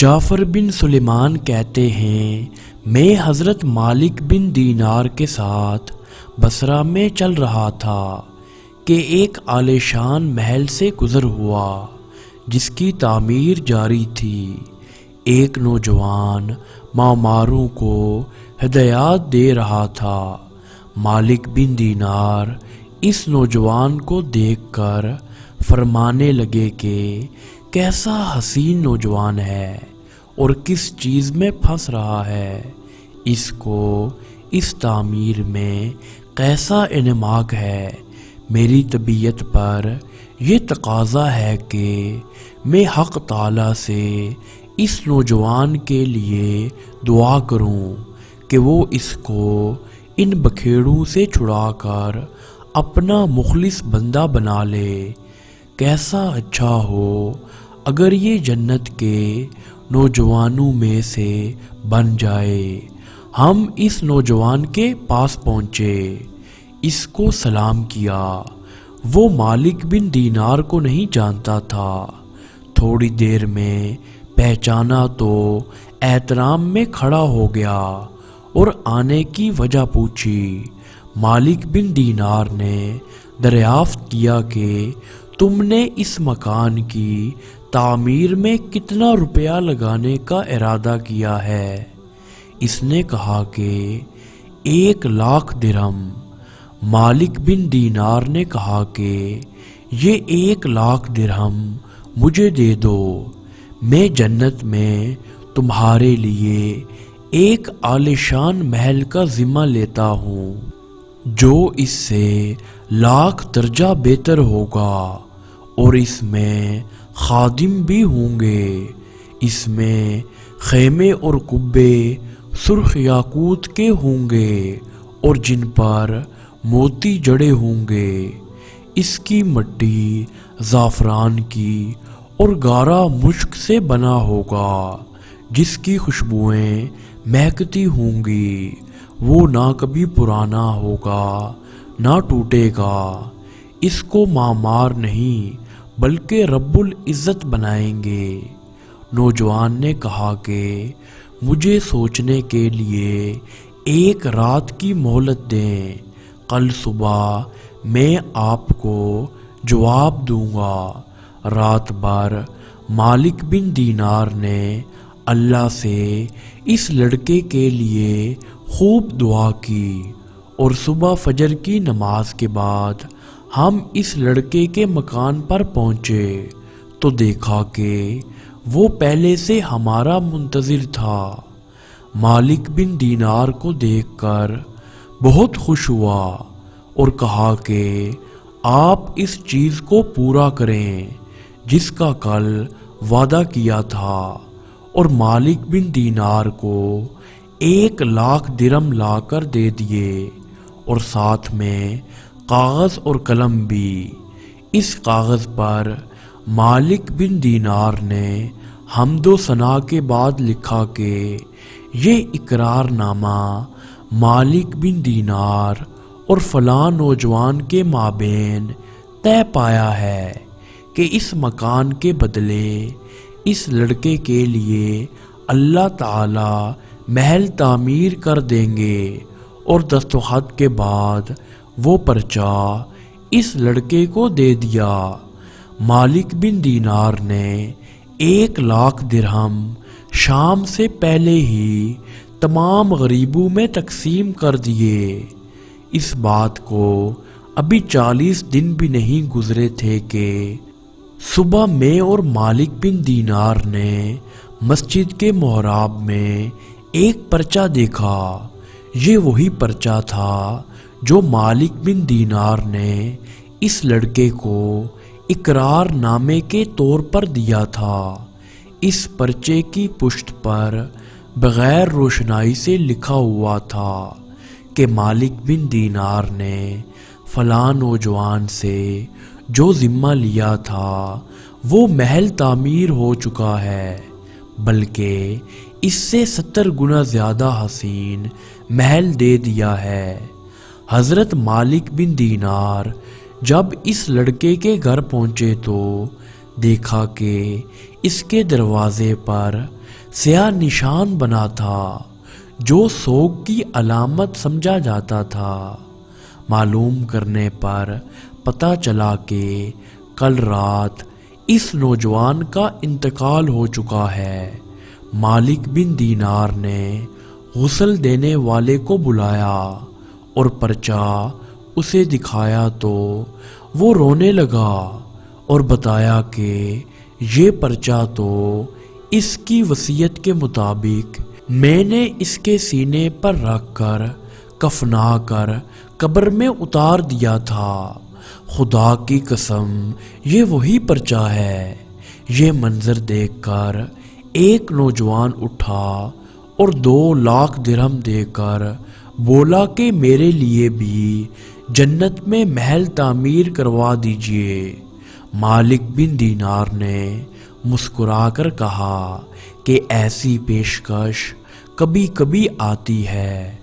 جعفر بن سلیمان کہتے ہیں میں حضرت مالک بن دینار کے ساتھ بصرہ میں چل رہا تھا کہ ایک عالیشان محل سے گزر ہوا جس کی تعمیر جاری تھی۔ ایک نوجوان معماروں کو ہدایات دے رہا تھا۔ مالک بن دینار اس نوجوان کو دیکھ کر فرمانے لگے کہ کیسا حسین نوجوان ہے اور کس چیز میں پھنس رہا ہے، اس کو اس تعمیر میں کیسا انہماک ہے۔ میری طبیعت پر یہ تقاضا ہے کہ میں حق تعالی سے اس نوجوان کے لیے دعا کروں کہ وہ اس کو ان بکھیڑوں سے چھڑا کر اپنا مخلص بندہ بنا لے۔ کیسا اچھا ہو اگر یہ جنت کے نوجوانوں میں سے بن جائے۔ ہم اس نوجوان کے پاس پہنچے، اس کو سلام کیا۔ وہ مالک بن دینار کو نہیں جانتا تھا۔ تھوڑی دیر میں پہچانا تو احترام میں کھڑا ہو گیا اور آنے کی وجہ پوچھی۔ مالک بن دینار نے دریافت کیا کہ تم نے اس مکان کی تعمیر میں کتنا روپیہ لگانے کا ارادہ کیا ہے؟ اس نے کہا کہ 1,00,000 درہم۔ مالک بن دینار نے کہا کہ یہ 1,00,000 درہم مجھے دے دو، میں جنت میں تمہارے لیے ایک عالیشان محل کا ذمہ لیتا ہوں جو اس سے 1,00,000 درجہ بہتر ہوگا، اور اس میں خادم بھی ہوں گے۔ اس میں خیمے اور کبے سرخ یاقوت کے ہوں گے اور جن پر موتی جڑے ہوں گے۔ اس کی مٹی زعفران کی اور گارا مشک سے بنا ہوگا جس کی خوشبوئیں مہکتی ہوں گی۔ وہ نہ کبھی پرانا ہوگا نہ ٹوٹے گا۔ اس کو معمار نہیں بلکہ رب العزت بنائیں گے۔ نوجوان نے کہا کہ مجھے سوچنے کے لیے 1 رات کی مہلت دیں، کل صبح میں آپ کو جواب دوں گا۔ رات بھر مالک بن دینار نے اللہ سے اس لڑکے کے لیے خوب دعا کی، اور صبح فجر کی نماز کے بعد ہم اس لڑکے کے مکان پر پہنچے تو دیکھا کہ وہ پہلے سے ہمارا منتظر تھا۔ مالک بن دینار کو دیکھ کر بہت خوش ہوا اور کہا کہ آپ اس چیز کو پورا کریں جس کا کل وعدہ کیا تھا، اور مالک بن دینار کو 1,00,000 درہم لا کر دے دیے اور ساتھ میں کاغذ اور قلم بھی۔ اس کاغذ پر مالک بن دینار نے حمد و ثنا کے بعد لکھا کہ یہ اقرار نامہ مالک بن دینار اور فلاں نوجوان کے مابین طے پایا ہے کہ اس مکان کے بدلے اس لڑکے کے لیے اللہ تعالی محل تعمیر کر دیں گے، اور دستخط کے بعد وہ پرچہ اس لڑکے کو دے دیا۔ مالک بن دینار نے 1,00,000 درہم شام سے پہلے ہی تمام غریبوں میں تقسیم کر دیے۔ اس بات کو ابھی 40 دن بھی نہیں گزرے تھے کہ صبح میں اور مالک بن دینار نے مسجد کے محراب میں ایک پرچہ دیکھا۔ یہ وہی پرچہ تھا جو مالک بن دینار نے اس لڑکے کو اقرار نامے کے طور پر دیا تھا۔ اس پرچے کی پشت پر بغیر روشنائی سے لکھا ہوا تھا کہ مالک بن دینار نے فلاں نوجوان سے جو ذمہ لیا تھا وہ محل تعمیر ہو چکا ہے، بلکہ اس سے 70 گنا زیادہ حسین محل دے دیا ہے۔ حضرت مالک بن دینار جب اس لڑکے کے گھر پہنچے تو دیکھا کہ اس کے دروازے پر سیاہ نشان بنا تھا جو سوگ کی علامت سمجھا جاتا تھا۔ معلوم کرنے پر پتہ چلا کہ کل رات اس نوجوان کا انتقال ہو چکا ہے۔ مالک بن دینار نے غسل دینے والے کو بلایا اور پرچہ اسے دکھایا تو وہ رونے لگا اور بتایا کہ یہ پرچہ تو اس کی وصیت کے مطابق میں نے اس کے سینے پر رکھ کر کفنا کر قبر میں اتار دیا تھا۔ خدا کی قسم یہ وہی پرچہ ہے۔ یہ منظر دیکھ کر ایک نوجوان اٹھا اور 2 لاکھ درہم دے کر بولا کہ میرے لیے بھی جنت میں محل تعمیر کروا دیجئے۔ مالک بن دینار نے مسکرا کر کہا کہ ایسی پیشکش کبھی کبھی آتی ہے۔